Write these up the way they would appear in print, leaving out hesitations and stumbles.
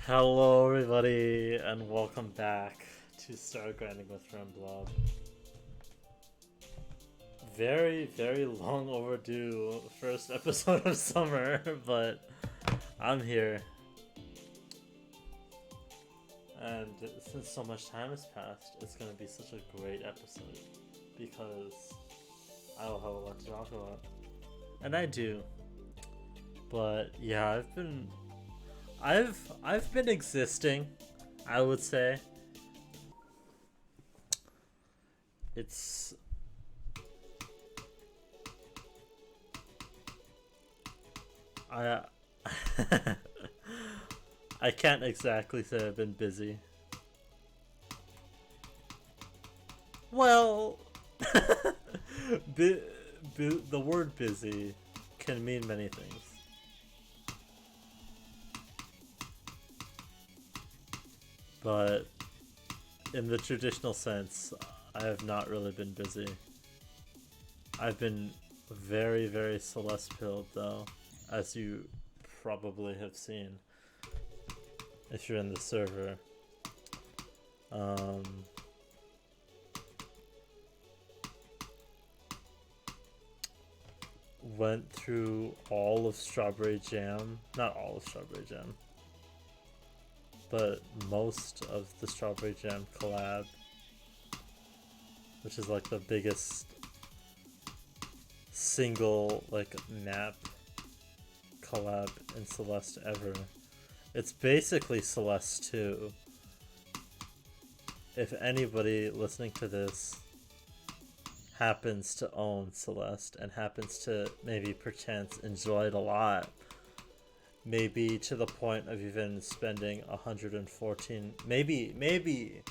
Hello everybody and welcome back to Stargrinding with Remblob. Very long overdue first episode of summer, but I'm here. And since so much time has passed, it's going to be such a great episode because I will have a lot to talk about. And I do. But yeah, I've been existing, I would say. It's I I can't exactly say I've been busy. Well, the word busy can mean many things. But in the traditional sense, I have not really been busy. I've been very Celeste-pilled though, as you probably have seen if you're in the server. Went through all of Strawberry Jam, not all of Strawberry Jam, but most of the Strawberry Jam collab, which is like the biggest single like map collab in Celeste ever. It's basically Celeste 2. If anybody listening to this happens to own Celeste and happens to maybe perchance enjoy it a lot, maybe to the point of even spending 114, maybe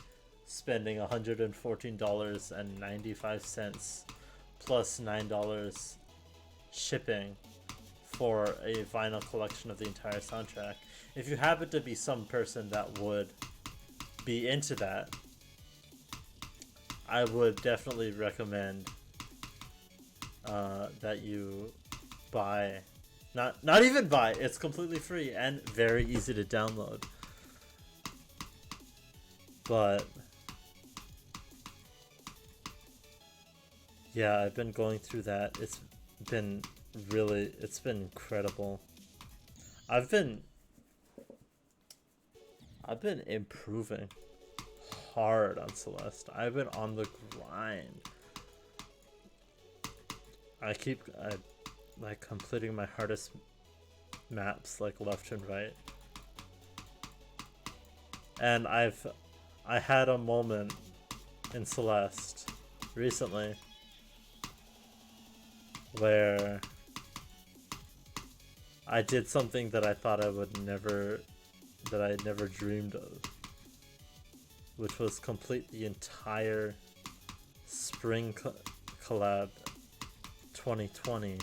spending $114.95 plus $9 shipping for a vinyl collection of the entire soundtrack. If you happen to be some person that would be into that, I would definitely recommend that you buy. Not even buy, it's completely free and very easy to download. But yeah, I've been going through that. It's been incredible. I've been improving hard on Celeste. I've been on the grind. I like completing my hardest maps like left and right. And I had a moment in Celeste recently where I did something that I thought I never dreamed of, which was complete the entire spring collab 2020,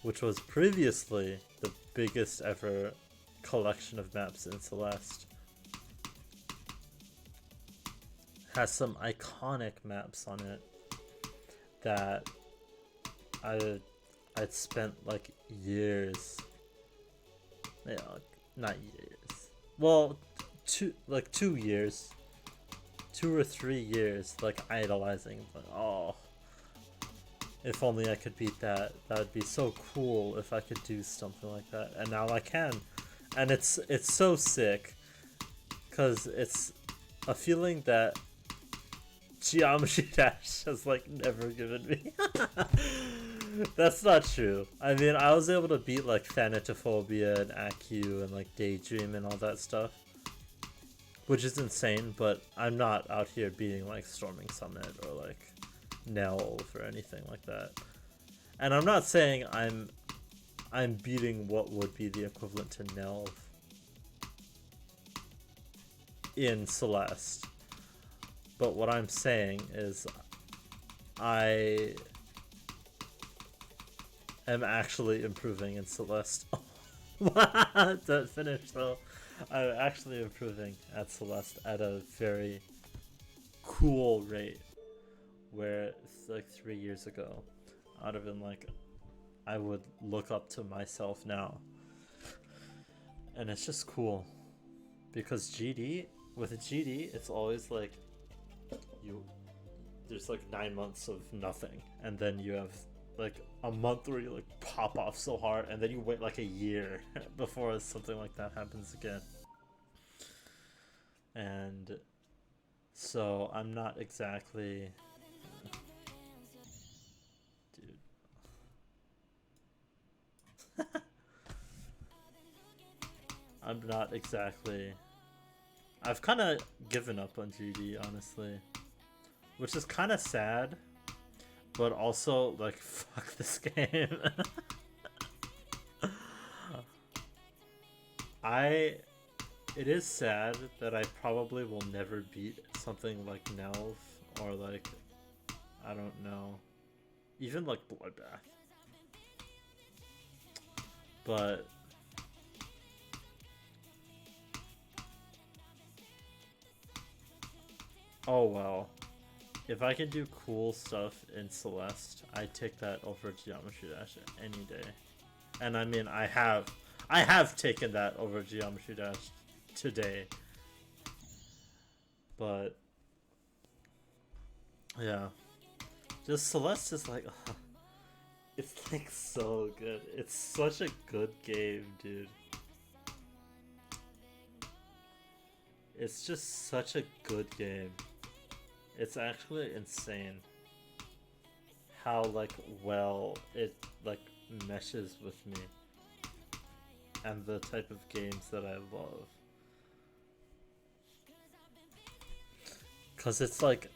which was previously the biggest ever collection of maps in Celeste. Has some iconic maps on it that I'd spent like years, not years, well, 2 years, 2 or 3 years, like idolizing, like, oh, if only I could beat that. That would be so cool if I could do something like that. And now I can. And it's so sick, because it's a feeling that Geometry Dash has like never given me. That's not true. I mean, I was able to beat like Thanatophobia and AQ and like Daydream and all that stuff, which is insane, but I'm not out here beating like Storming Summit or like Nelv or anything like that. And I'm not saying I'm beating what would be the equivalent to Nelv in Celeste. But what I'm saying is I am actually improving in Celeste. That finish though. I'm actually improving at Celeste at a very cool rate, where it's like 3 years ago I'd have been like, I would look up to myself now And it's just cool because with a GD, it's always like you there's like 9 months of nothing, and then you have like a month where you like pop off so hard, and then you wait like a year before something like that happens again. And so I'm not exactly, dude. I'm not exactly. I've kind of given up on GD, honestly, which is kind of sad, but also like fuck this game. I It is sad that I probably will never beat something like Nelv or like, I don't know, even like Bloodbath. But oh well. If I can do cool stuff in Celeste, I'd take that over Geometry Dash any day. And I mean, I have taken that over Geometry Dash today. But yeah, just Celeste is like, it's like so good. It's such a good game, dude. It's just such a good game. It's actually insane how like well it like meshes with me and the type of games that I love. Cause it's like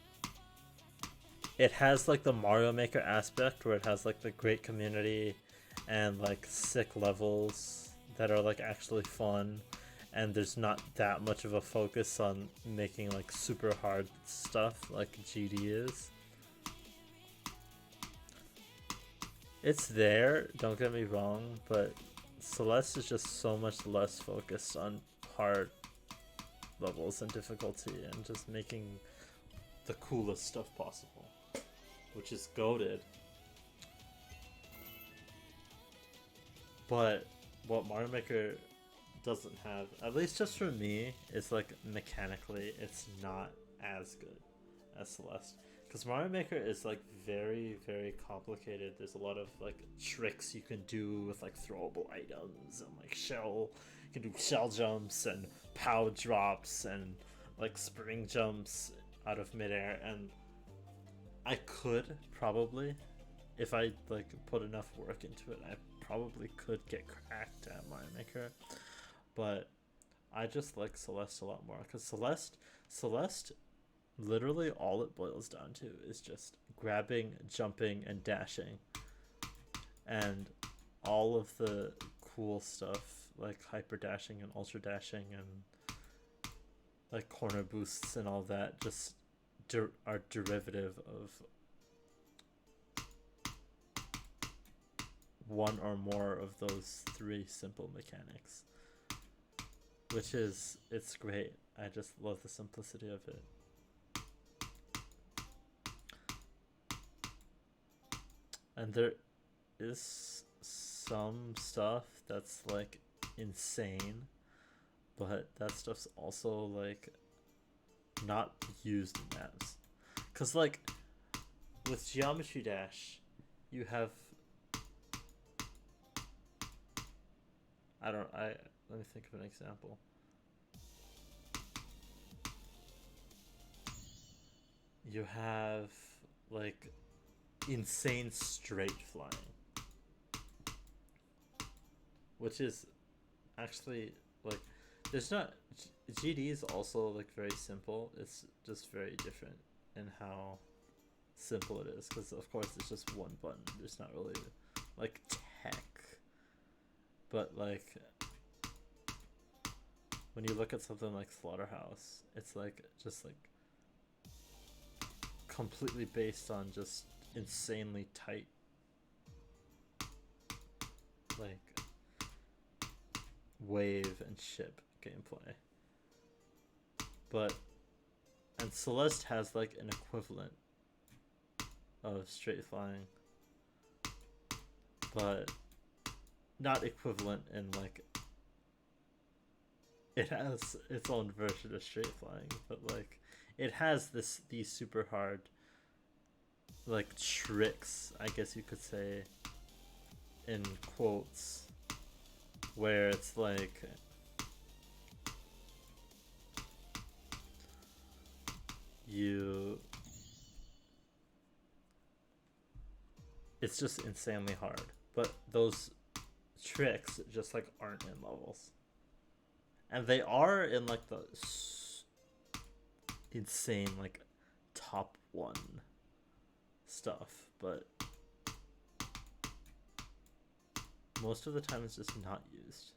it has like the Mario Maker aspect where it has like the great community and like sick levels that are like actually fun, and there's not that much of a focus on making like super hard stuff like GD is. It's there, don't get me wrong, but Celeste is just so much less focused on hard levels and difficulty and just making the coolest stuff possible, which is goated. But what Mario Maker doesn't have, at least just for me, is like mechanically it's not as good as Celeste. Because Mario Maker is like very, very complicated. There's a lot of like tricks you can do with like throwable items and like shell. You can do shell jumps and pow drops and like spring jumps out of midair. And I could probably, if I like put enough work into it, I probably could get cracked at Mario Maker. But I just like Celeste a lot more because Celeste, literally all it boils down to is just grabbing, jumping, and dashing, and all of the cool stuff like hyper dashing and ultra dashing and like corner boosts and all that just are derivative of one or more of those three simple mechanics, which is, it's great. I just love the simplicity of it. And there is some stuff that's like insane, but that stuff's also like not used in maps. Cause like with Geometry Dash, you have, let me think of an example. You have like insane straight flying, which is actually like, there's not, GD is also like very simple. It's just very different in how simple it is, because of course it's just one button. There's not really like tech, but like when you look at something like Slaughterhouse, it's like just like completely based on just insanely tight like wave and ship gameplay. And Celeste has like an equivalent of straight flying, but not equivalent in like it has its own version of straight flying, but like it has these super hard like tricks, I guess you could say, in quotes, where it's like you it's just insanely hard. But those tricks just like aren't in levels. And they are in like the insane like top 1 stuff, but most of the time it's just not used.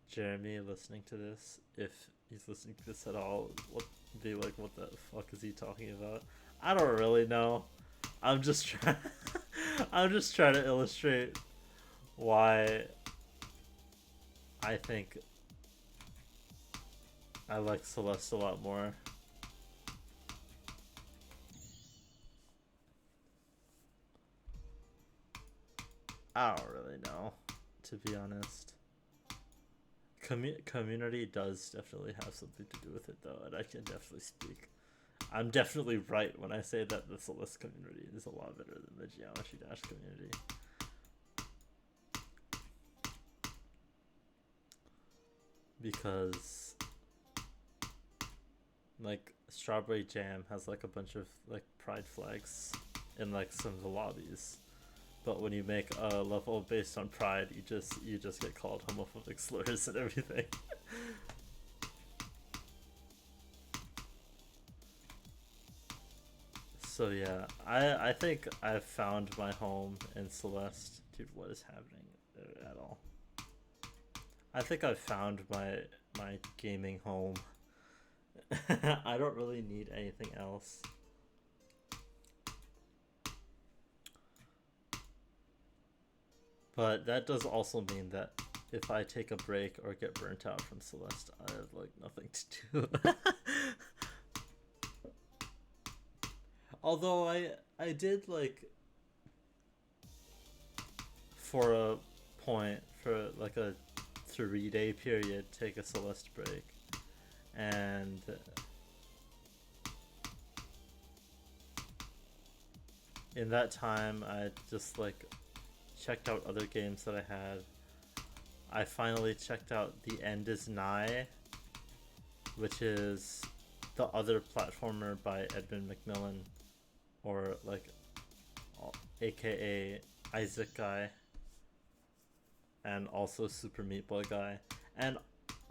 Jeremy listening to this, if he's listening to this at all, will be like, what the fuck is he talking about? I don't really know. I'm just trying I'm just trying to illustrate why I think I like Celeste a lot more. I don't really know, to be honest. Community does definitely have something to do with it, though, and I can definitely speak. I'm definitely right when I say that the Celeste community is a lot better than the Geometry Dash community. Because like Strawberry Jam has like a bunch of like pride flags in like some of the lobbies, but when you make a level based on pride, you just get called homophobic slurs and everything. So yeah, I think I've found my home in Celeste. Dude, what is happening at all? I think I've found my gaming home. I don't really need anything else. But that does also mean that if I take a break or get burnt out from Celeste, I have like nothing to do. Although I did like for a point for like a 3-day period take a Celeste break, and in that time I just like checked out other games that I had. I finally checked out The End Is Nigh, which is the other platformer by Edmund McMillan, or like aka Isaac Guy, and also Super Meat Boy Guy. And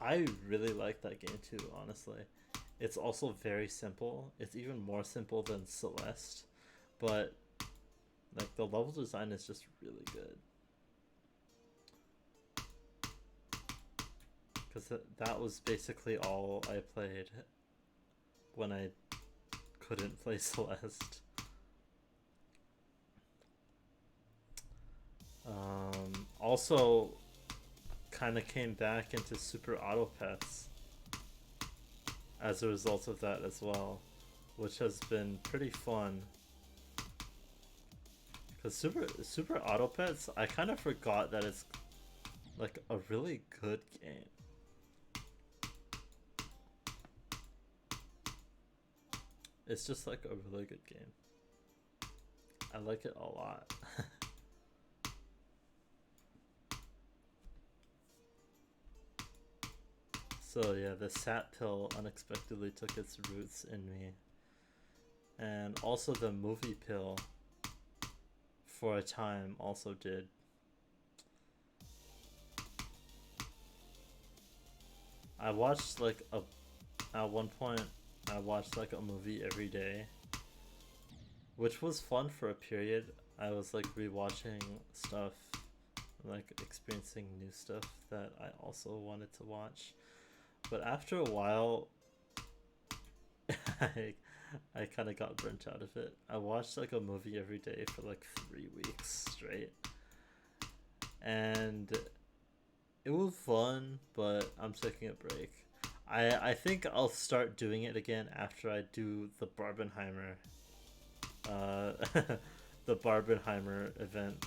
I really like that game too, honestly. It's also very simple. It's even more simple than Celeste, but like the level design is just really good. Because that was basically all I played when I couldn't play Celeste. Also, kind of came back into Super Auto Pets as a result of that as well, which has been pretty fun. Because Super Auto Pets, I kind of forgot that it's like a really good game. It's just like a really good game. I like it a lot. So yeah, the sat pill unexpectedly took its roots in me. And also the movie pill for a time also did. I watched like at one point I watched like a movie every day, which was fun for a period. I was like rewatching stuff, like experiencing new stuff that I also wanted to watch. But after a while, I kind of got burnt out of it. I watched like a movie every day for like 3 weeks straight, and it was fun, but I'm taking a break. I think I'll start doing it again after I do the Barbenheimer the Barbenheimer event.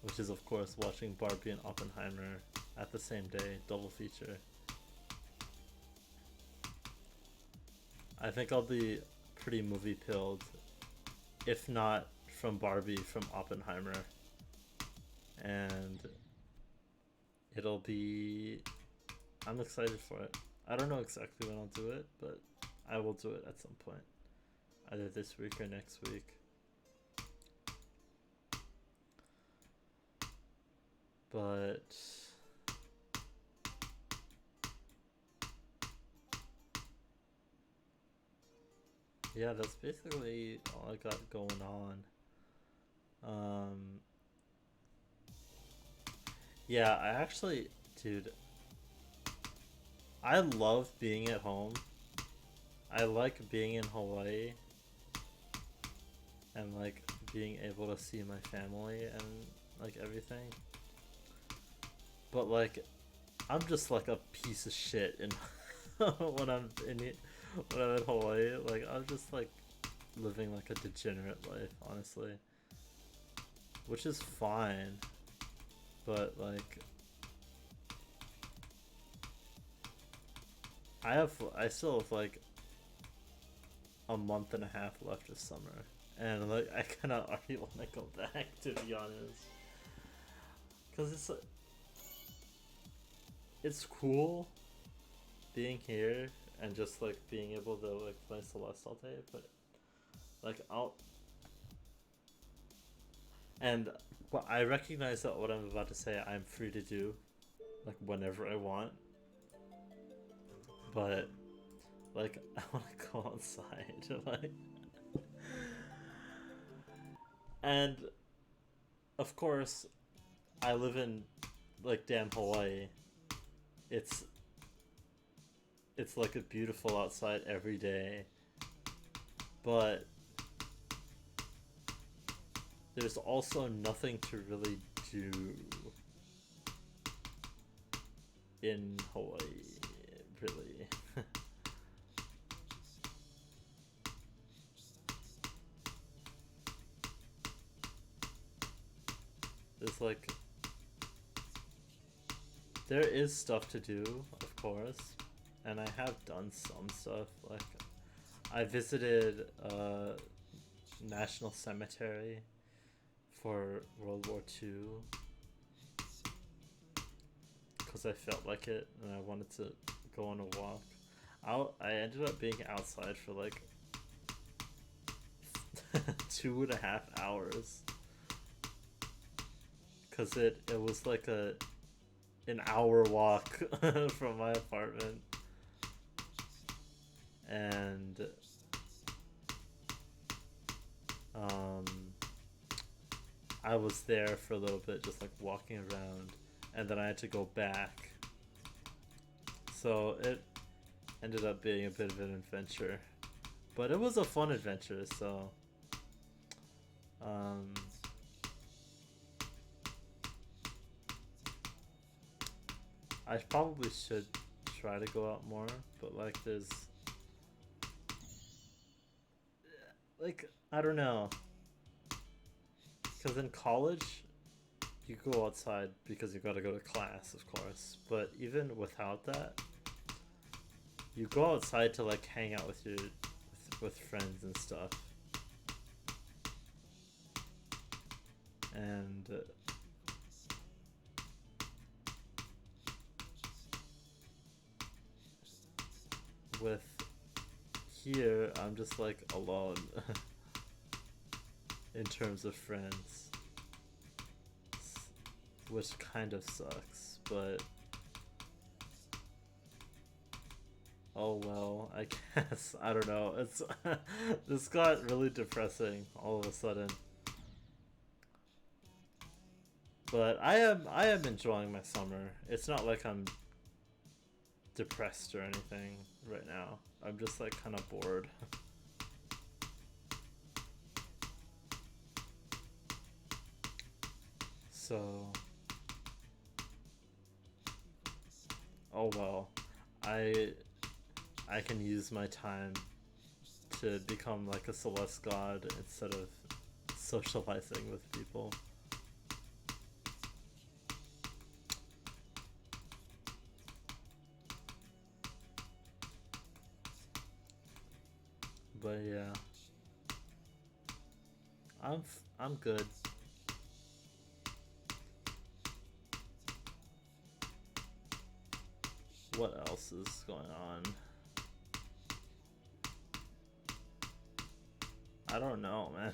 which is of course watching Barbie and Oppenheimer at the same day, double feature. I think I'll be pretty movie pilled, if not from Barbie, from Oppenheimer, and it'll be. I'm excited for it. I don't know exactly when I'll do it, but I will do it at some point, either this week or next week. But yeah, that's basically all I got going on. Yeah, I actually, dude, I love being at home. I like being in Hawaii and like being able to see my family and like everything. But like, I'm just like a piece of shit in when I'm in when I'm in Hawaii. Like, I'm just like living like a degenerate life, honestly, which is fine. But like, I still have like a month and a half left of summer, and like I kind of already want to go back, to be honest, because it's cool being here and just like being able to like play Celeste all day, but like well, I recognize that what I'm about to say I'm free to do like whenever I want, but like I want to go outside like, and of course I live in like damn Hawaii. It's it's like a beautiful outside every day, but there's also nothing to really do in Hawaii, really. There's like, there is stuff to do, of course, and I have done some stuff. Like, I visited National Cemetery for World War II because I felt like it and I wanted to go on a walk. I ended up being outside for like 2.5 hours because it was like an hour walk from my apartment, and I was there for a little bit just like walking around, and then I had to go back, so it ended up being a bit of an adventure, but it was a fun adventure. So I probably should try to go out more, but like there's like, I don't know, because in college you go outside because you gotta go to class, of course, but even without that, you go outside to like hang out with with friends and stuff, and with here I'm just like alone in terms of friends, which kind of sucks, but oh well, I guess. I don't know, it's this got really depressing all of a sudden, but I am enjoying my summer. It's not like I'm depressed or anything right now. I'm just like kind of bored. So, oh well, I I can use my time to become like a Celeste god instead of socializing with people. but yeah, I'm good. What else is going on? I don't know, man.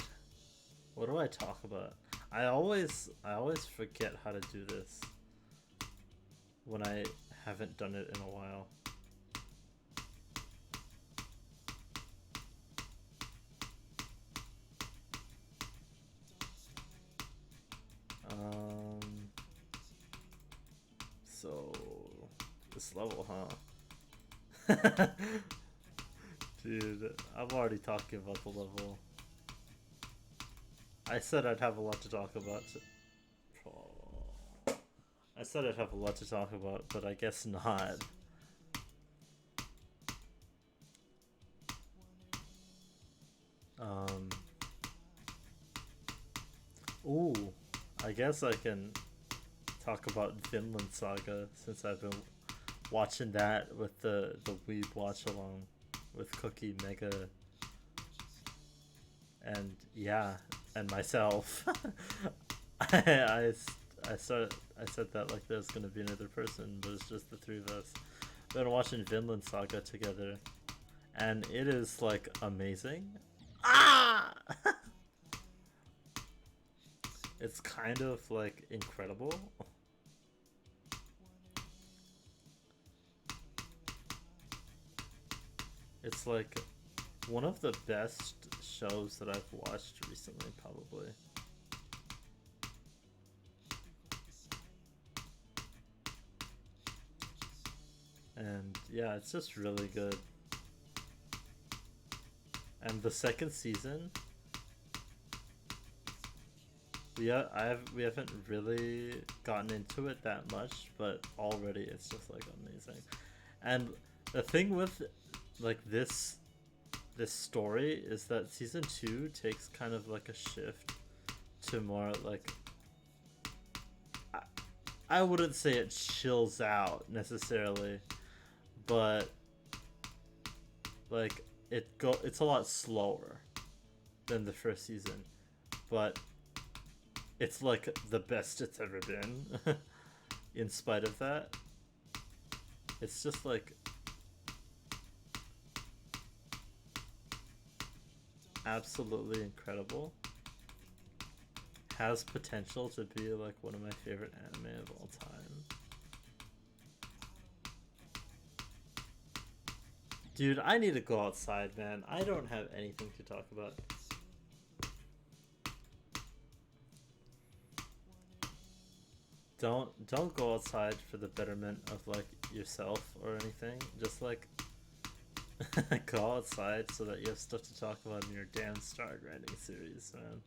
What do I talk about? I always forget how to do this when I haven't done it in a while. So this level, huh? Dude, I'm already talking about the level. I said I'd have a lot to talk about. I said I'd have a lot to talk about, but I guess not. Ooh, I guess I can talk about Vinland Saga since I've been watching that with the Weeb watch along with Cookie Mega and yeah, and myself. I, I said that like there's gonna be another person, but it's just the three of us. We've been watching Vinland Saga together, and it is like amazing. Ah! It's kind of like incredible. It's like one of the best shows that I've watched recently, probably. And yeah, it's just really good. And the second season, we haven't really gotten into it that much, but already it's just like amazing. And the thing with like this story is that season 2 takes kind of like a shift to more like I wouldn't say it chills out necessarily, but like it's a lot slower than the first season, but it's like the best it's ever been. In spite of that, it's just like absolutely incredible. Has potential to be like one of my favorite anime of all time. Dude, I need to go outside, man. I don't have anything to talk about. Don't go outside for the betterment of like yourself or anything. Just like go outside so that you have stuff to talk about in your damn Stargrinding series, man.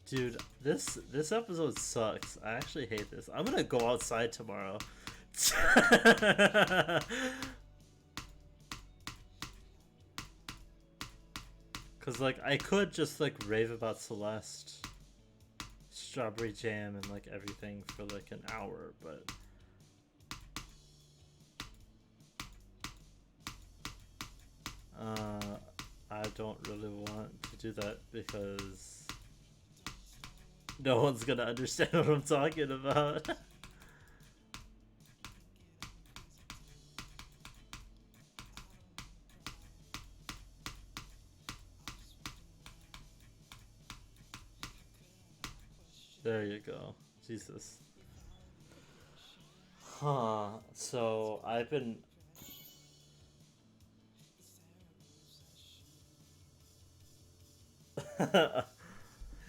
Dude, this episode sucks. I actually hate this. I'm gonna go outside tomorrow. Cause like I could just like rave about Celeste, Strawberry Jam, and like everything for like an hour, but I don't really want to do that because no one's gonna understand what I'm talking about. There you go. Jesus. Huh. So I've been.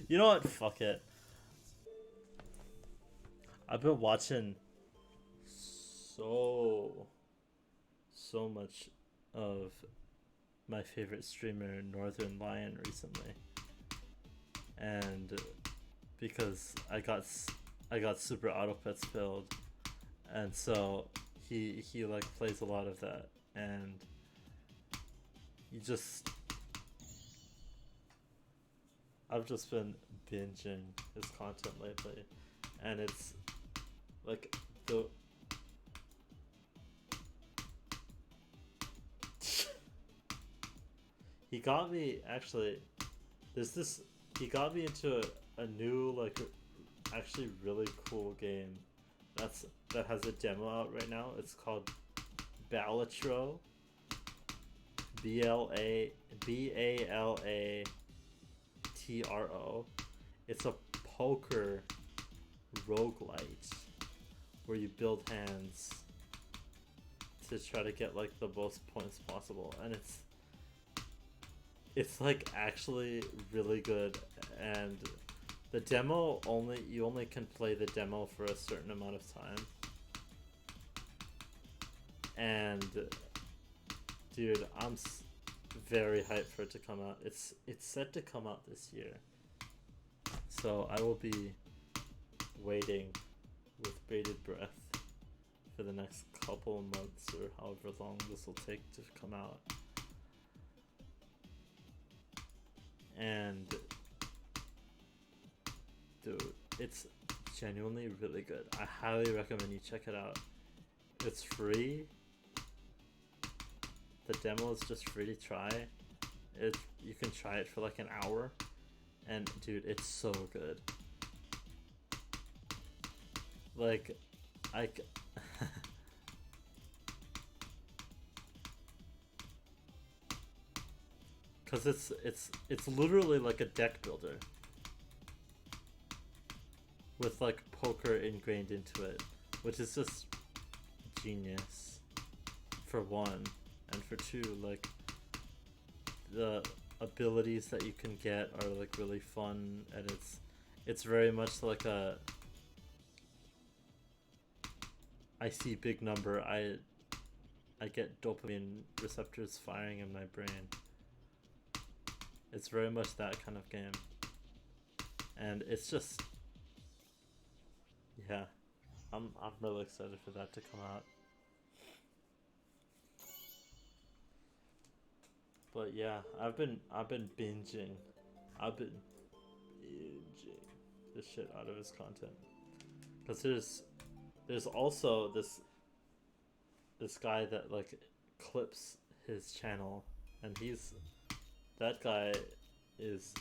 You know what? Fuck it. I've been watching so much of my favorite streamer Northern Lion recently, and because I got super auto pets build, and so he like plays a lot of that, and you just I've just been binging his content lately, and it's like the he got me actually. There's this. He got me into a new like actually really cool game. That has a demo out right now. It's called Balatro. BALATRO. It's a poker roguelite where you build hands to try to get like the most points possible, and it's like actually really good. And the demo you only can play the demo for a certain amount of time, and dude, I'm very hyped for it to come out. It's set to come out this year, so I will be waiting with bated breath for the next couple of months or however long this will take to come out. And dude, it's genuinely really good. I highly recommend you check it out. It's free. The demo is just free to try. You can try it for like an hour, and dude, it's so good. Like, cause it's literally like a deck builder with like poker ingrained into it, which is just genius for one, and for two, like the abilities that you can get are like really fun, and it's very much like a I see big number, I get dopamine receptors firing in my brain. It's very much that kind of game, and it's just yeah, I'm really excited for that to come out. But yeah, I've been binging. I've been binging the shit out of his content. Cause there's also this guy that like clips his channel, and that guy is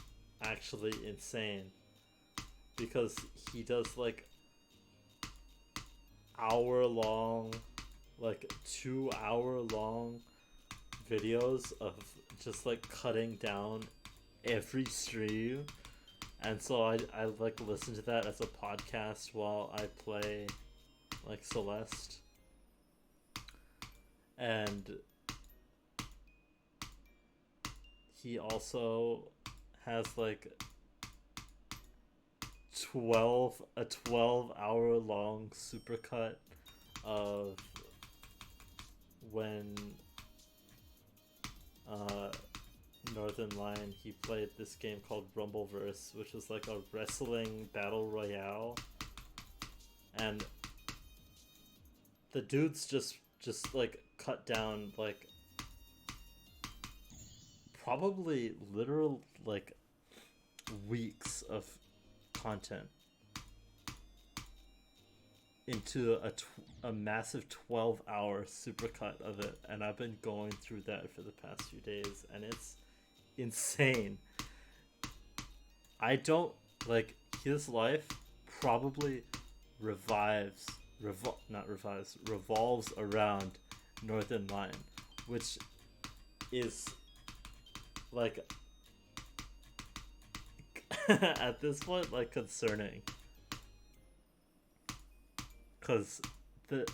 actually insane, because he does like hour long, like 2 hour long videos of just like cutting down every stream, and so I like listen to that as a podcast while I play like Celeste. And he also has like 12 hour long supercut of when Northern Lion, he played this game called Rumbleverse, which is like a wrestling battle royale, and the dudes just like cut down like probably literal like weeks of content into a massive 12-hour supercut of it, and I've been going through that for the past few days, and it's insane. I don't like his life probably revolves around Northern Line, which is like at this point like concerning, because the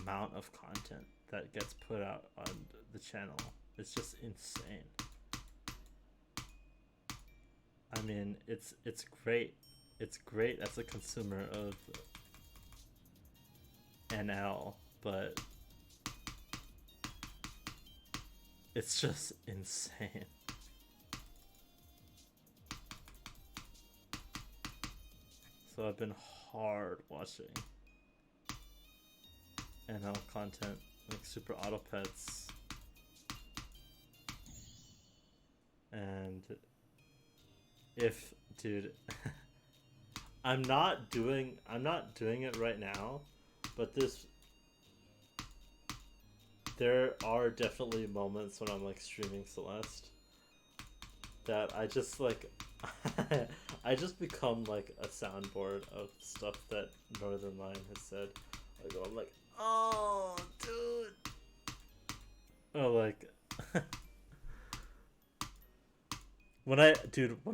amount of content that gets put out on the channel is just insane. I mean, it's great. It's great as a consumer of NL, but it's just insane. that I've been hard watching. NL content, like Super Auto Pets. And if, dude, I'm not doing it right now, but there are definitely moments when I'm like streaming Celeste that I just like I just become like a soundboard of stuff that Northern Lion has said. I'm like, oh, dude. Oh, like when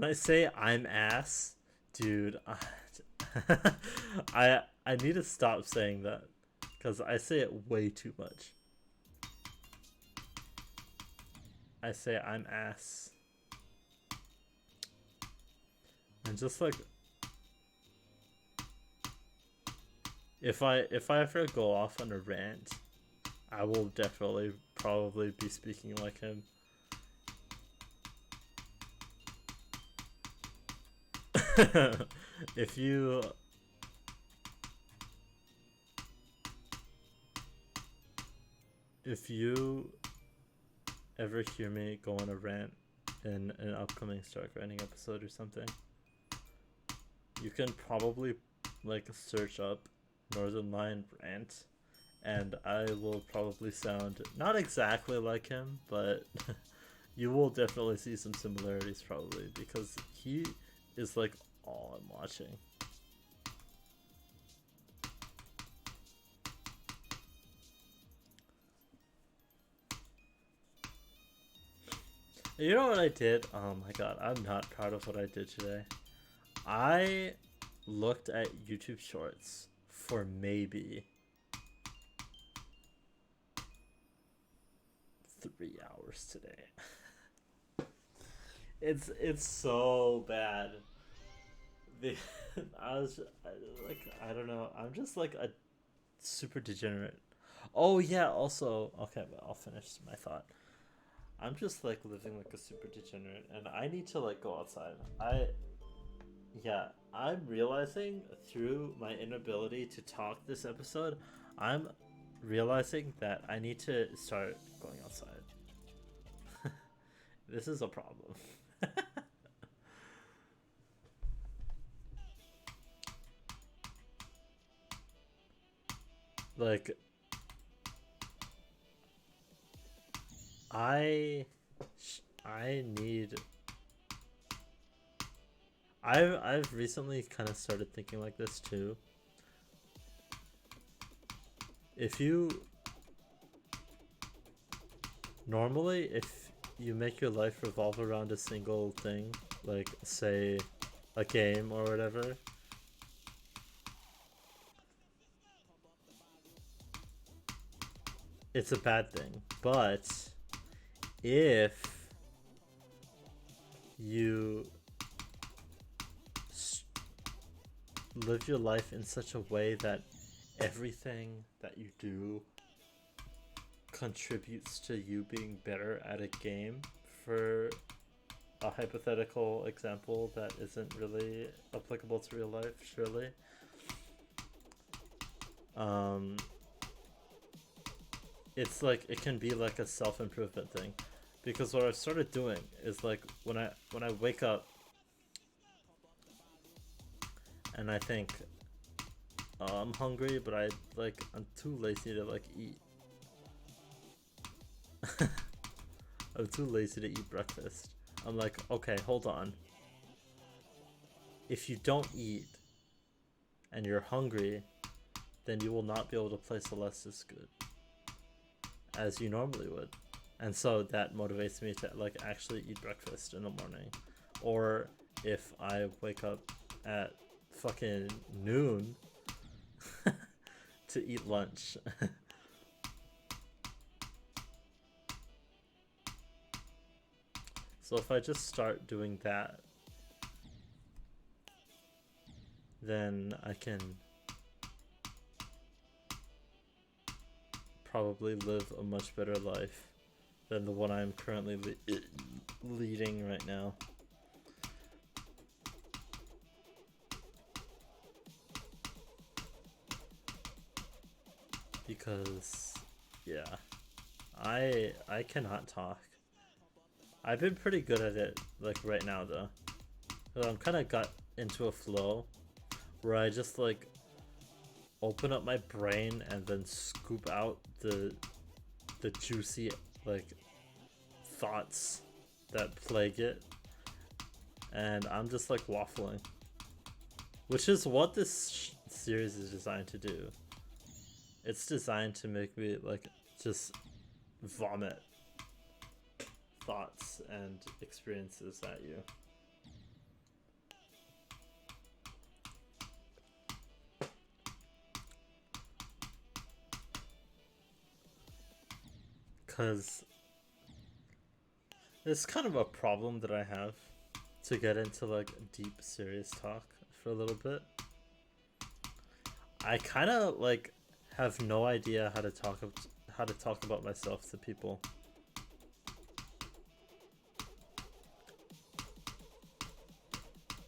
I say I'm ass, dude, I need to stop saying that because I say it way too much. I say I'm ass. And just like if I ever go off on a rant, I will definitely probably be speaking like him. If you ever hear me go on a rant in an upcoming Stargrinding episode or something, you can probably like search up Northern Lion rant, and I will probably sound not exactly like him, but you will definitely see some similarities probably because he is like all I'm watching. You know what I did? Oh my god, I'm not proud of what I did today. I looked at YouTube Shorts for maybe 3 hours today. It's so bad. I don't know. I'm just like a super degenerate. Oh yeah. Also, okay, but I'll finish my thought. I'm just like living like a super degenerate, and I need to like go outside. I'm realizing through my inability to talk this episode, I'm realizing that I need to start going outside. This is a problem. Like, I need. I've recently kind of started thinking like this too. If you normally, if you make your life revolve around a single thing, like say a game or whatever, it's a bad thing. But if you live your life in such a way that everything that you do contributes to you being better at a game, for a hypothetical example that isn't really applicable to real life, surely. It's like it can be like a self-improvement thing, because what I've started doing is like when I wake up and I think, oh, I'm hungry, but I'm too lazy to like eat. I'm too lazy to eat breakfast. I'm like, okay, hold on. If you don't eat and you're hungry, then you will not be able to play Celeste as good as you normally would. And so that motivates me to like actually eat breakfast in the morning. Or if I wake up at fucking noon to eat lunch. So if I just start doing that, then I can probably live a much better life than the one I'm currently leading right now. because yeah, I cannot talk. I've been pretty good at it like right now though. I'm kind of got into a flow where I just like open up my brain and then scoop out the juicy like thoughts that plague it, and I'm just like waffling, which is what this series is designed to do. It's designed to make me like just vomit thoughts and experiences at you. Because it's kind of a problem that I have to get into like deep serious talk for a little bit. I kind of like have no idea how to talk about myself to people.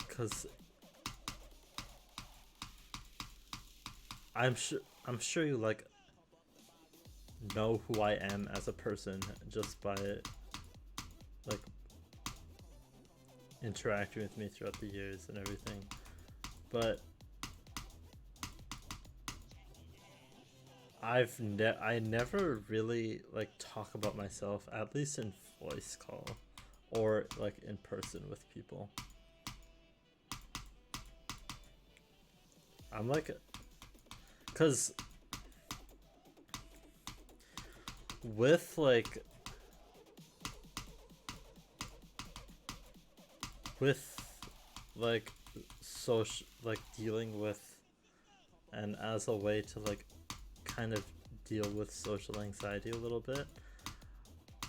Cuz I'm sure you like know who I am as a person just by like interacting with me throughout the years and everything. But I never really like talk about myself, at least in voice call or like in person with people. I'm like, cause with like social, like dealing with, and as a way to like kind of deal with social anxiety a little bit,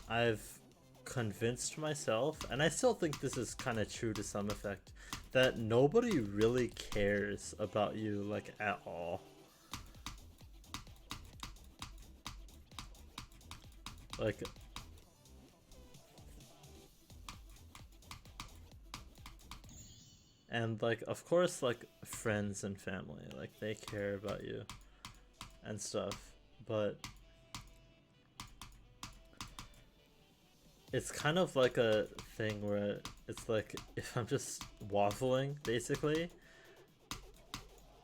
I've convinced myself, and I still think this is kind of true to some effect, that nobody really cares about you like at all. Like and like of course like friends and family, like they care about you and stuff, but it's kind of like a thing where it's like if I'm just waffling basically,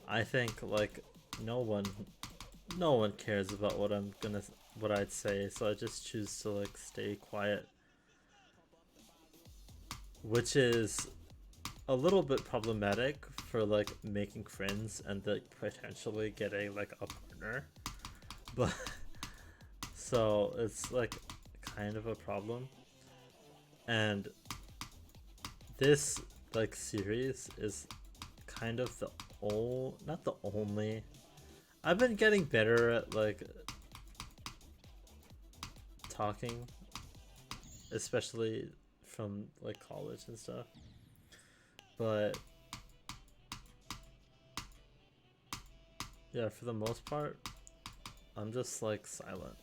I think like no one cares about what I'd say, so I just choose to like stay quiet, which is a little bit problematic for like making friends and like potentially getting like a partner. But so it's like kind of a problem. And this like series is kind of the not the only. I've been getting better at like talking, especially from like college and stuff. But yeah, for the most part, I'm just like silent.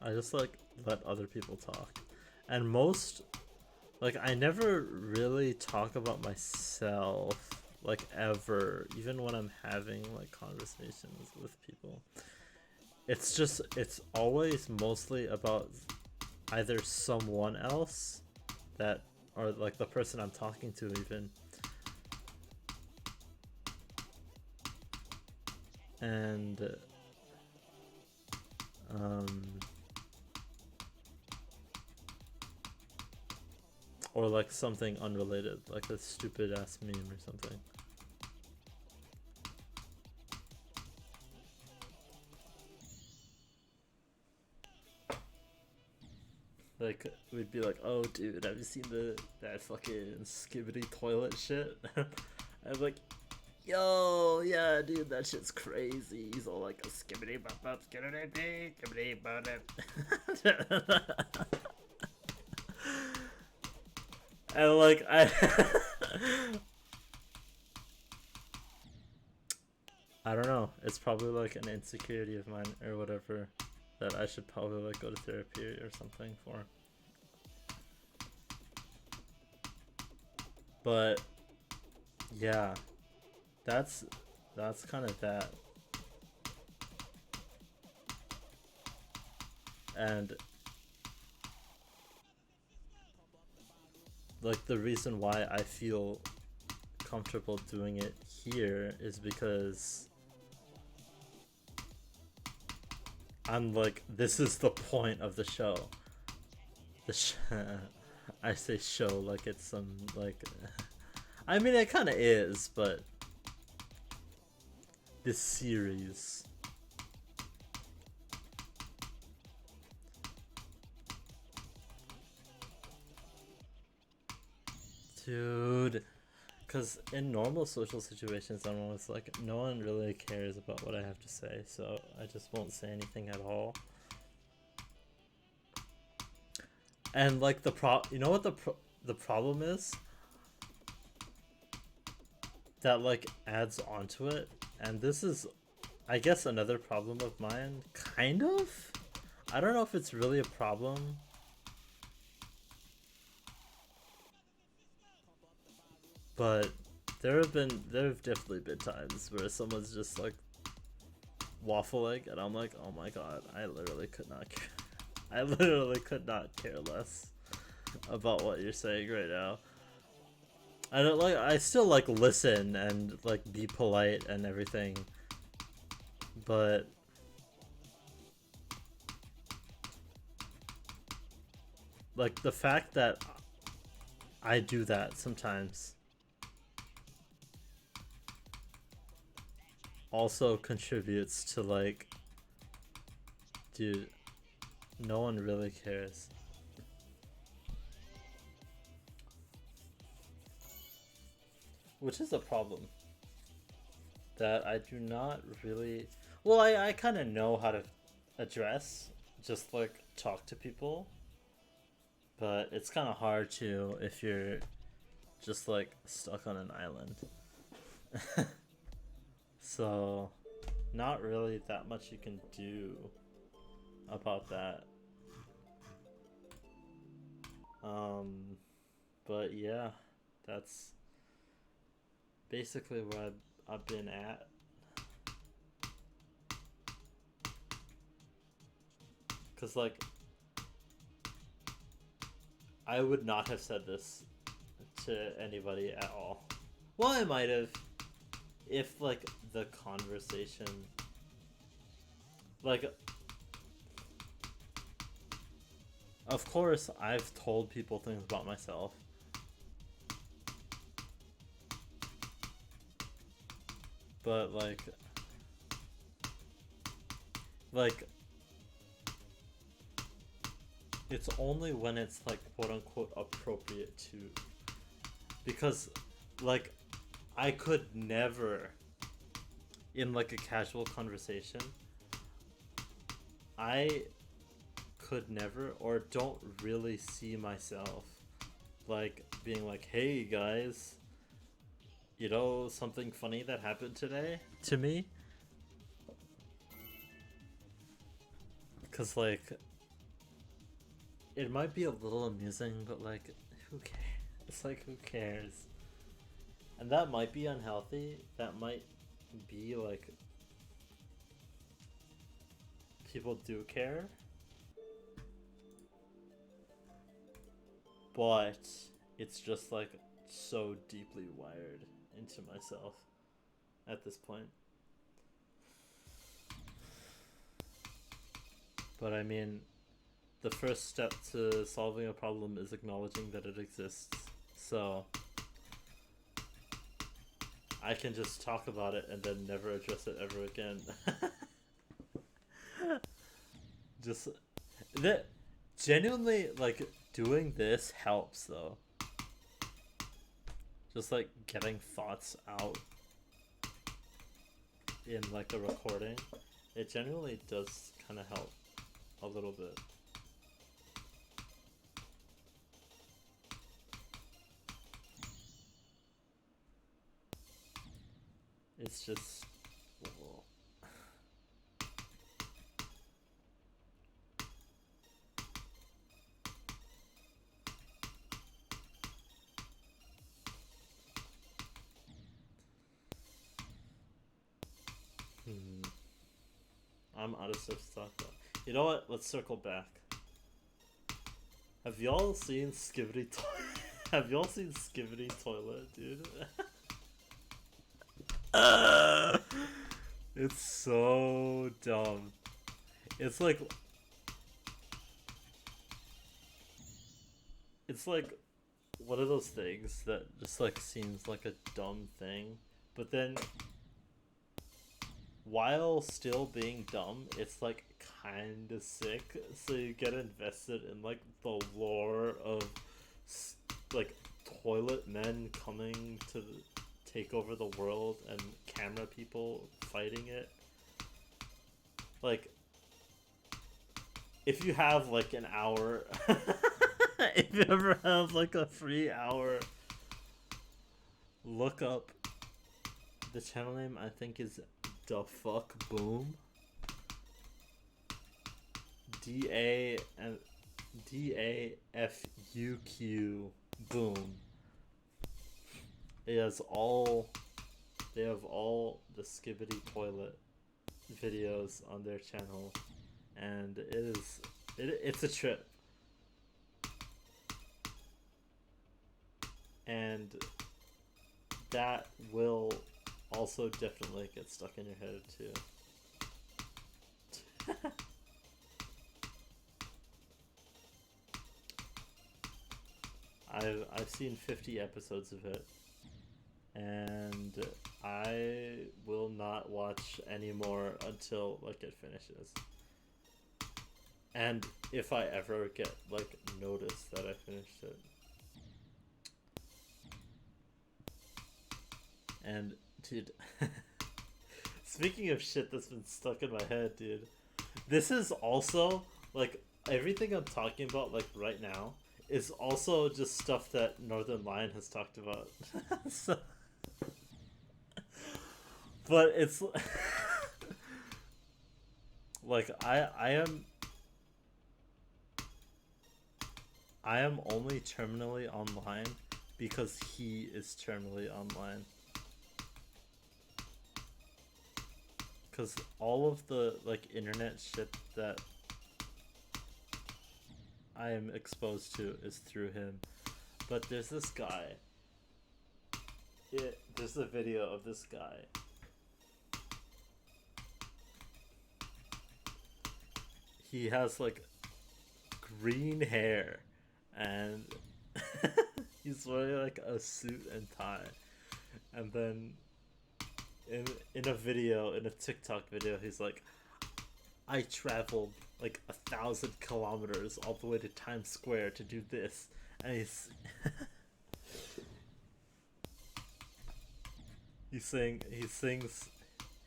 I just like let other people talk. And most, like, I never really talk about myself, like, ever, even when I'm having like conversations with people. It's always mostly about either someone else that, or like the person I'm talking to even. And or like something unrelated, like a stupid ass meme or something. Like we'd be like, "Oh, dude, have you seen that fucking skibbity toilet shit?" I'm like, "Yo, yeah, dude, that shit's crazy." He's all like, "A skibbity bop bop skibbity skibbity bop bop." And like I don't know. It's probably like an insecurity of mine or whatever that I should probably like go to therapy or something for. But yeah, that's kind of that. And like the reason why I feel comfortable doing it here is because I'm like, this is the point of the show. I say show like it's some like I mean it kind of is, but this series. Dude, because in normal social situations, I'm always like, no one really cares about what I have to say, so I just won't say anything at all. And like you know what the problem is? That like adds onto it, and this is, I guess, another problem of mine, kind of? I don't know if it's really a problem. But there have definitely been times where someone's just like waffling and I'm like, oh my god, I literally could not care. I literally could not care less about what you're saying right now. I don't like, I still like listen and like be polite and everything, but like the fact that I do that sometimes also contributes to like, dude, no one really cares. Which is a problem that I do not really, well, I kind of know how to address, just like talk to people, but it's kind of hard to if you're just like stuck on an island. So not really that much you can do about that. But yeah, that's basically where I've been at. Cause like I would not have said this to anybody at all. Well, I might have if like the conversation, like, of course I've told people things about myself, but like it's only when it's like quote unquote appropriate to, because like I could never in like a casual conversation, I could never or don't really see myself like being like, hey guys, you know something funny that happened today to me, because like it might be a little amusing, but like who cares? It's like, who cares? And that might be unhealthy, that might be like people do care, but it's just like so deeply wired into myself at this point. But I mean, the first step to solving a problem is acknowledging that it exists. So I can just talk about it and then never address it ever again. Just that genuinely, like, doing this helps though. Just like getting thoughts out in like a recording, it genuinely does kind of help a little bit. It's just, whoa. I'm out of stuff to talk about. You know what? Let's circle back. Have y'all seen Skibidi Toilet? Have y'all seen Skibidi Toilet, dude? It's so dumb. It's like one of those things that just like seems like a dumb thing, but then while still being dumb, it's like kind of sick. So you get invested in like the lore of like toilet men coming to take over the world and camera people fighting it. Like, if you have like an hour, if you ever have like a free hour, look up the channel name. I think is Da Fuck Boom. DAFUQ Boom. It has all. They have all the Skibidi Toilet videos on their channel, and it's a trip. And that will also definitely get stuck in your head too. I've seen 50 episodes of it, and I will not watch any more until like it finishes. And if I ever get like notice that I finished it. And dude, speaking of shit that's been stuck in my head, dude, this is also like everything I'm talking about like right now is also just stuff that Northern Lion has talked about. So, but it's like I am only terminally online because he is terminally online. Because all of the like internet shit that I am exposed to is through him. But there's this guy. There's a video of this guy. He has like green hair and he's wearing like a suit and tie. And then in a video, in a TikTok video, he's like, I traveled like 1,000 kilometers all the way to Times Square to do this, and he sings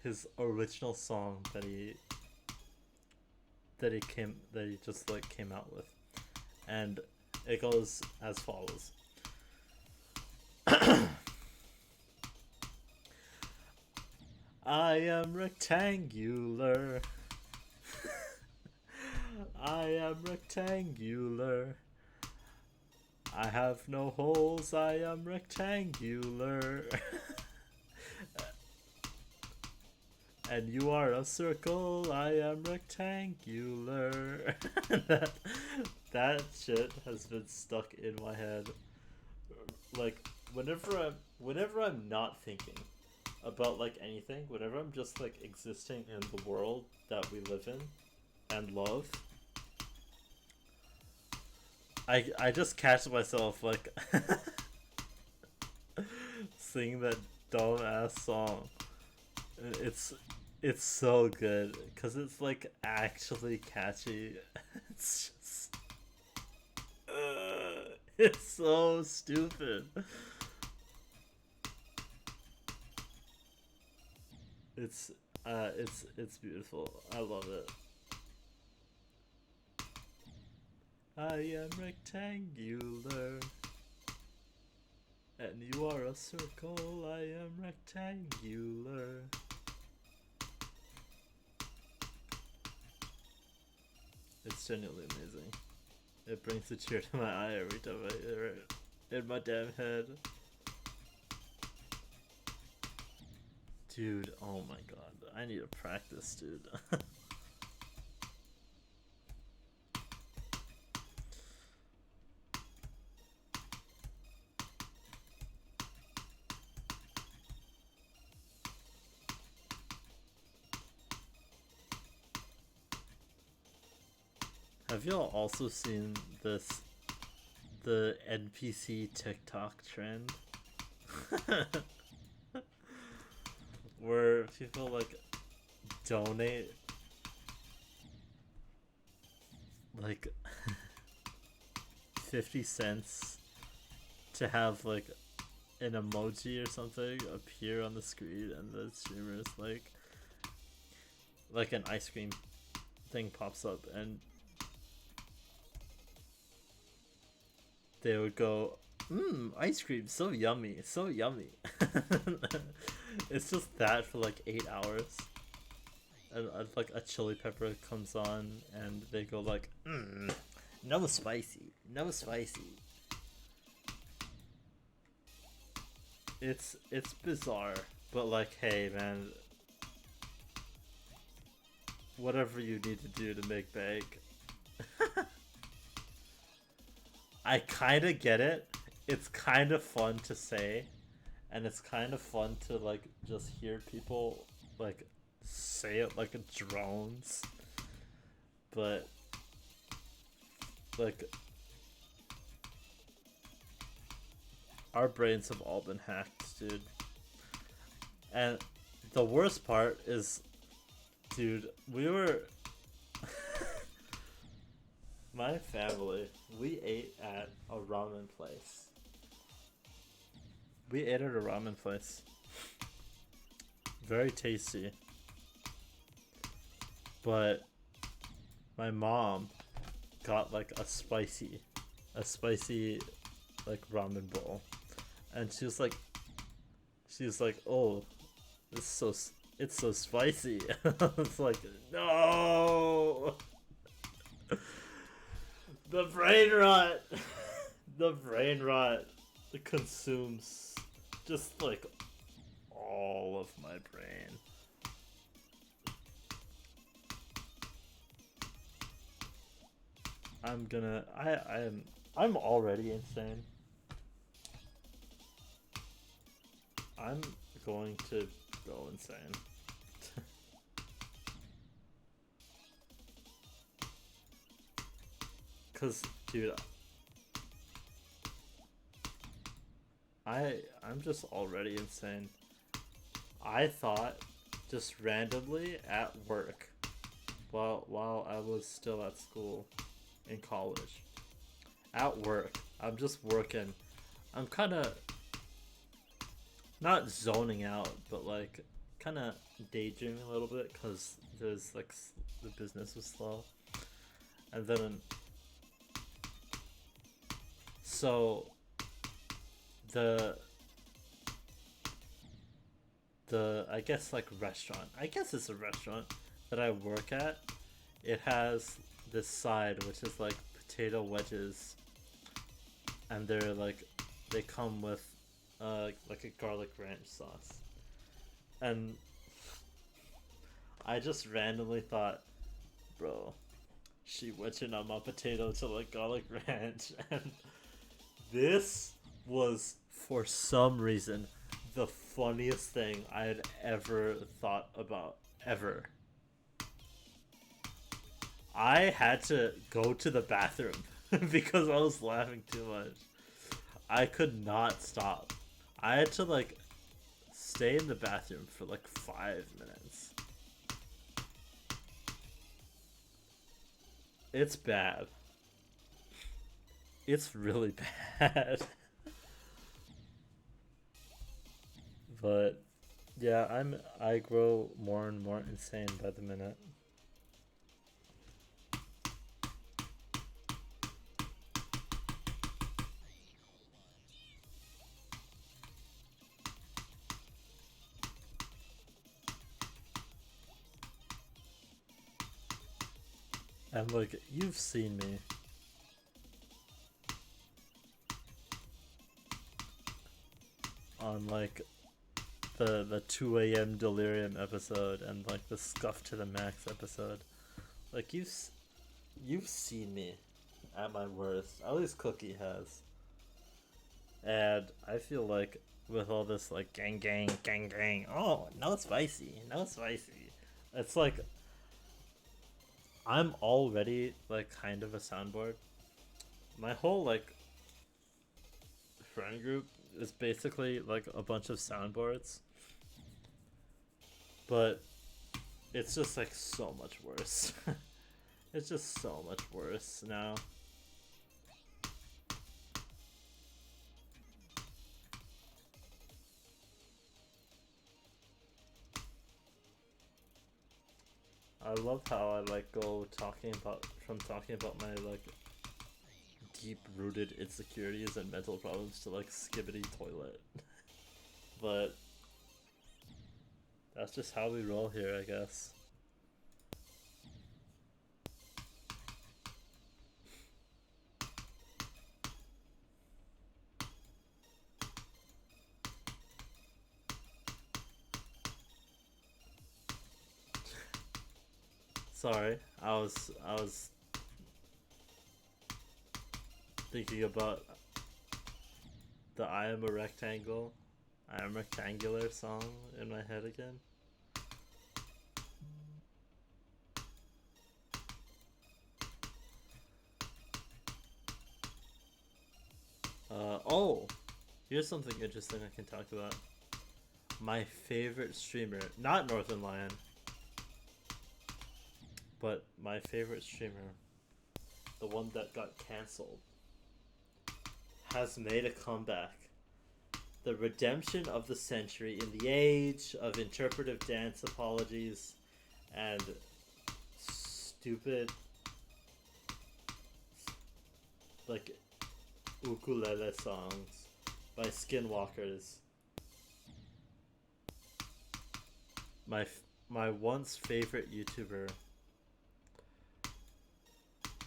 his original song that he just like came out with, and it goes as follows. I am rectangular. I am rectangular. I have no holes, I am rectangular. And you are a circle, I am rectangular. that shit has been stuck in my head. Like whenever I'm not thinking about like anything, whenever I'm just like existing in the world that we live in and love, I just catch myself like singing that dumb ass song. It's so good because it's like actually catchy. It's just it's so stupid. It's beautiful. I love it. I am rectangular, and you are a circle. I am rectangular. It's genuinely amazing. It brings a tear to my eye every time I hear it in my damn head. Dude, oh my god. I need to practice, dude. Have y'all also seen the NPC TikTok trend? Where people like donate like 50 cents to have like an emoji or something appear on the screen, and the streamer's like an ice cream thing pops up, and they would go, ice cream, so yummy, so yummy. It's just that for like 8 hours. And like a chili pepper comes on, and they go like, no spicy, no spicy. It's bizarre, but like, hey man, whatever you need to do to make bank. I kind of get it. It's kind of fun to say, and it's kind of fun to like just hear people like say it like drones. But like, our brains have all been hacked, dude. And the worst part is, dude, we were my family, we ate at a ramen place. We ate at a ramen place. Very tasty. But my mom got like a spicy like ramen bowl. And she was like, oh, it's so spicy. It's like, no. The brain rot. The brain rot consumes just like all of my brain. I'm already insane. I'm going to go insane. Cause, dude, I'm just already insane. I thought just randomly at work, while I was still at school, in college, at work, I'm just working. I'm kind of not zoning out, but like kind of daydreaming a little bit because there's like the business was slow, and then so the I guess like restaurant, I guess it's a restaurant that I work at, it has this side which is like potato wedges, and they're like, they come with like a garlic ranch sauce, and I just randomly thought, bro, she witching on my potato to like garlic ranch, and this was for some reason the funniest thing I had ever thought about, ever. I had to go to the bathroom because I was laughing too much. I could not stop. I had to like stay in the bathroom for like 5 minutes. It's bad. It's really bad. But yeah, I grow more and more insane by the minute. And like, you've seen me. On like the 2 a.m. delirium episode, and like the scuff to the max episode. Like, you've seen me at my worst. At least Cookie has. And I feel like with all this like gang gang gang gang, oh, no spicy, no spicy. It's like, I'm already like kind of a soundboard. My whole like friend group is basically like a bunch of soundboards, but it's just like so much worse. It's just so much worse now. I love how I like go talking about my like deep rooted insecurities and mental problems to like skibbity toilet. But that's just how we roll here, I guess. Sorry, I was thinking about the I am a rectangle, I am rectangular song in my head again. Oh, here's something interesting I can talk about. My favorite streamer, not Northern Lion, but my favorite streamer, the one that got cancelled, has made a comeback. The redemption of the century in the age of interpretive dance apologies and stupid like ukulele songs by skinwalkers. My my once favorite YouTuber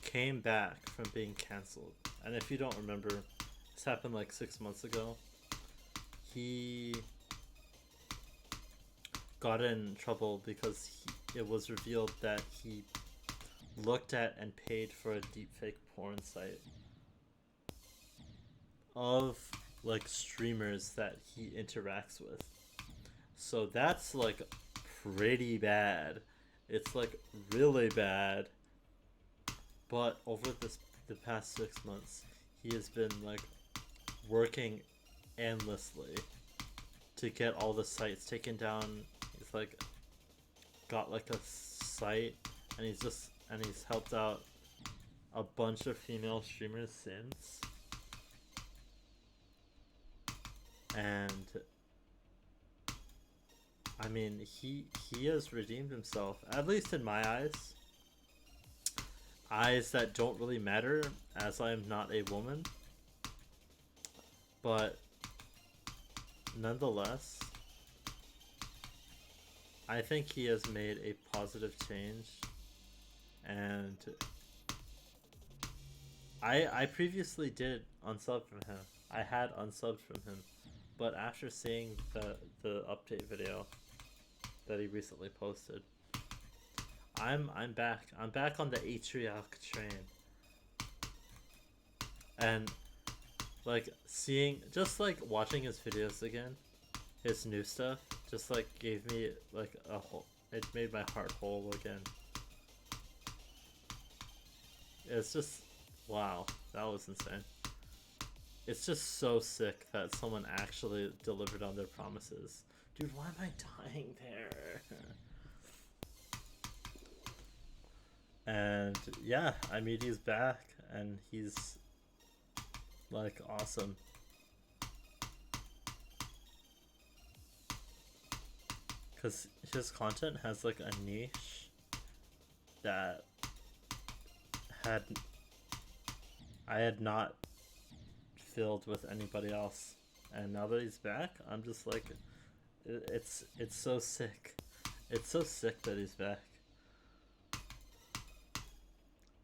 came back from being cancelled. And if you don't remember, this happened like 6 months ago. He got in trouble because it was revealed that he looked at and paid for a deepfake porn site of like streamers that he interacts with. So that's like pretty bad. It's like really bad. But over the past 6 months, he has been like working endlessly to get all the sites taken down. He's like got like a site, and he's helped out a bunch of female streamers since. And I mean, he has redeemed himself, at least in my eyes. Eyes that don't really matter, as I am not a woman. But nonetheless, I think he has made a positive change, and I previously did unsub from him. I had unsubbed from him, but after seeing the update video that he recently posted, I'm back. I'm back on the Atriarch train, and like seeing, just like watching his videos again, his new stuff just like gave me like a whole. It made my heart whole again. It's just wow, that was insane. It's just so sick that someone actually delivered on their promises. Dude, why am I dying there? And yeah, I mean, he's back and he's like awesome. Because his content has like a niche that had I had not filled with anybody else, and now that he's back, I'm just like, it's so sick. It's so sick that he's back,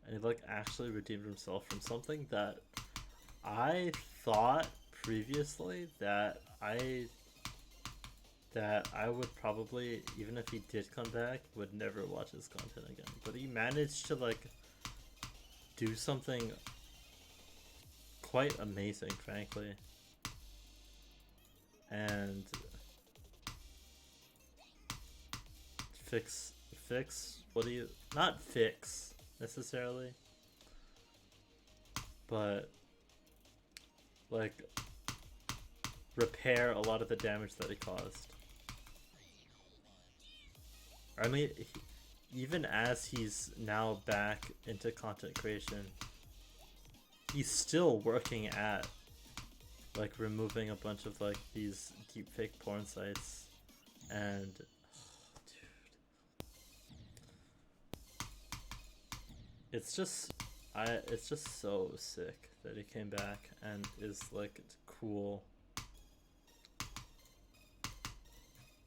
and he like actually redeemed himself from something that I thought previously that I would probably, even if he did come back, would never watch his content again. But he managed to like do something quite amazing, frankly. And fix, what do you, not fix necessarily, but like repair a lot of the damage that he caused. I mean, even as he's now back into content creation, he's still working at like removing a bunch of like these deepfake porn sites, and it's just it's just so sick that he came back and is like cool.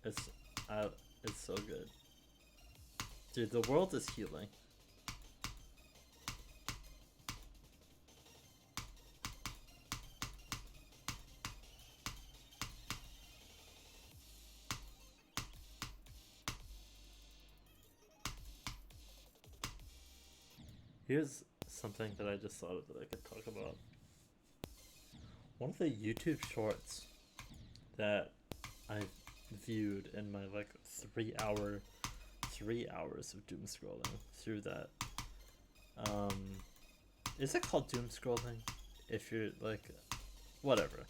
It's it's so good. Dude, the world is healing. Here's something that I just thought of that I could talk about. One of the YouTube shorts that I viewed in my like 3 hours of doom scrolling through that. Is it called doom scrolling? If you're like, whatever.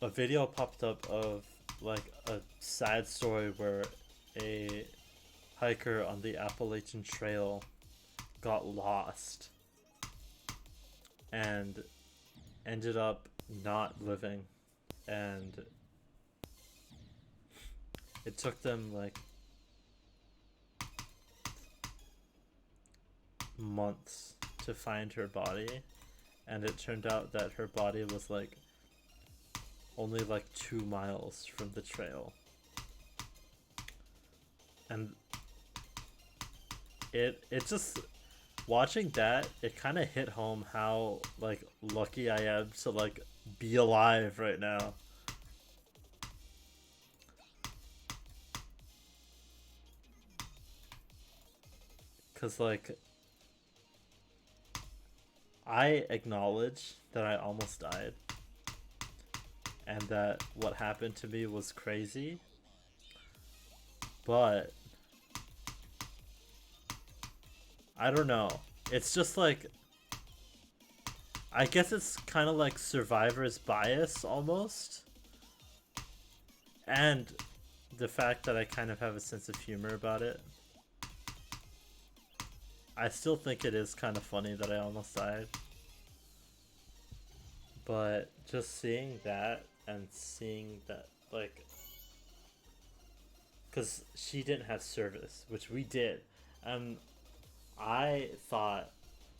A video popped up of like a sad story where a hiker on the Appalachian Trail got lost and ended up not living, and it took them like months to find her body, and it turned out that her body was like only like 2 miles from the trail. And it just, watching that, it kind of hit home how like lucky I am to like be alive right now. Cause like I acknowledge that I almost died and that what happened to me was crazy, but I don't know. It's just like, I guess it's kind of like survivor's bias almost. And the fact that I kind of have a sense of humor about it. I still think it is kind of funny that I almost died. But just seeing that and seeing that, like, because she didn't have service, which we did. I thought,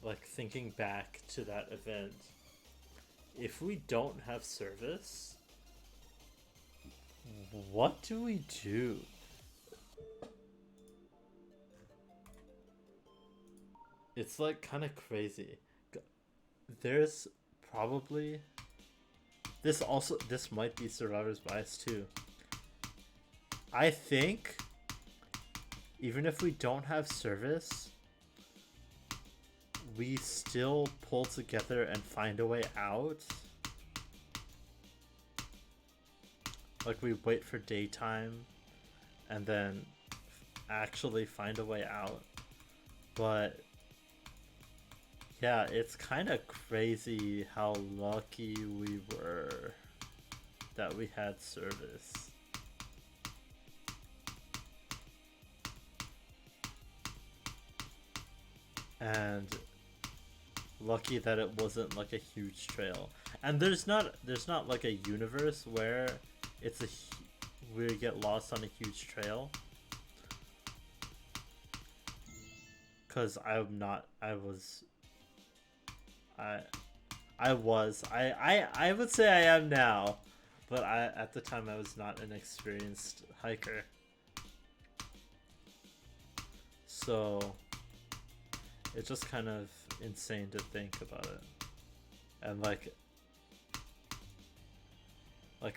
like, thinking back to that event, if we don't have service, what do we do? It's like kind of crazy. There's probably this might be survivor's bias too. I think even if we don't have service, we still pull together and find a way out. Like, we wait for daytime and then actually find a way out. But yeah, it's kind of crazy how lucky we were that we had service. And lucky that it wasn't like a huge trail. And there's not like a universe where it's we get lost on a huge trail. Cause I would say I am now, but at the time I was not an experienced hiker. So it's just kind of insane to think about it. And like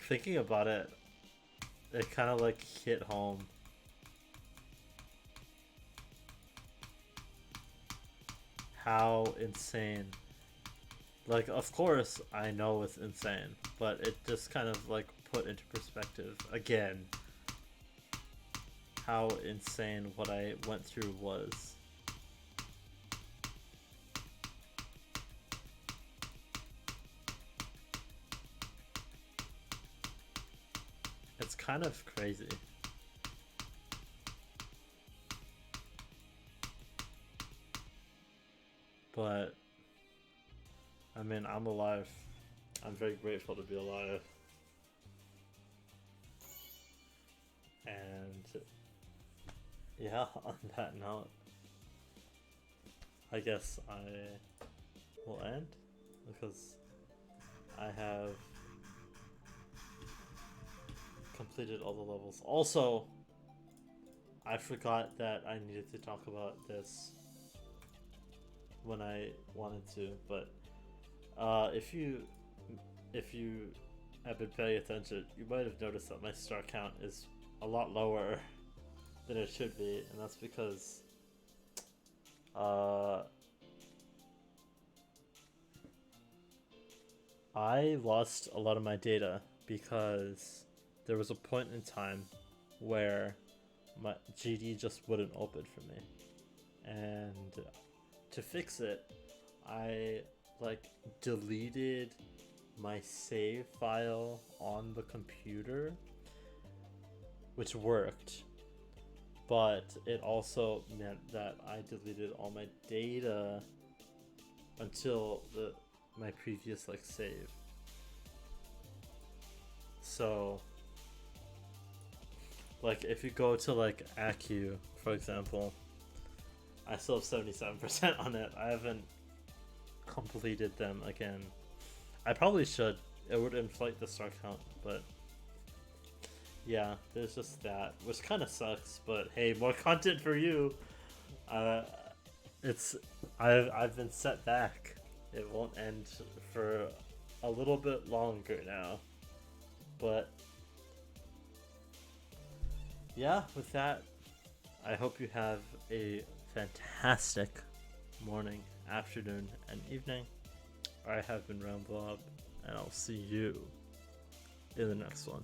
thinking about it, it kind of like hit home. How insane. Like, of course I know it's insane, but it just kind of like put into perspective again how insane what I went through was. It's kind of crazy. But I mean, I'm alive. I'm very grateful to be alive. And yeah, on that note, I guess I will end because I have completed all the levels. Also, I forgot that I needed to talk about this when I wanted to, but if you have been paying attention, you might have noticed that my star count is a lot lower than it should be, and that's because I lost a lot of my data because there was a point in time where my GD just wouldn't open for me, and to fix it, I deleted my save file on the computer, which worked, but it also meant that I deleted all my data until my previous save. So if you go to Accu, for example, I still have 77% on it. I haven't completed them again. I probably should. It would inflate the star count, but yeah, there's just that, which kind of sucks. But hey, more content for you. I've been set back. It won't end for a little bit longer now. But yeah, with that, I hope you have a fantastic morning, afternoon, and evening. I have been Remblob, and I'll see you in the next one.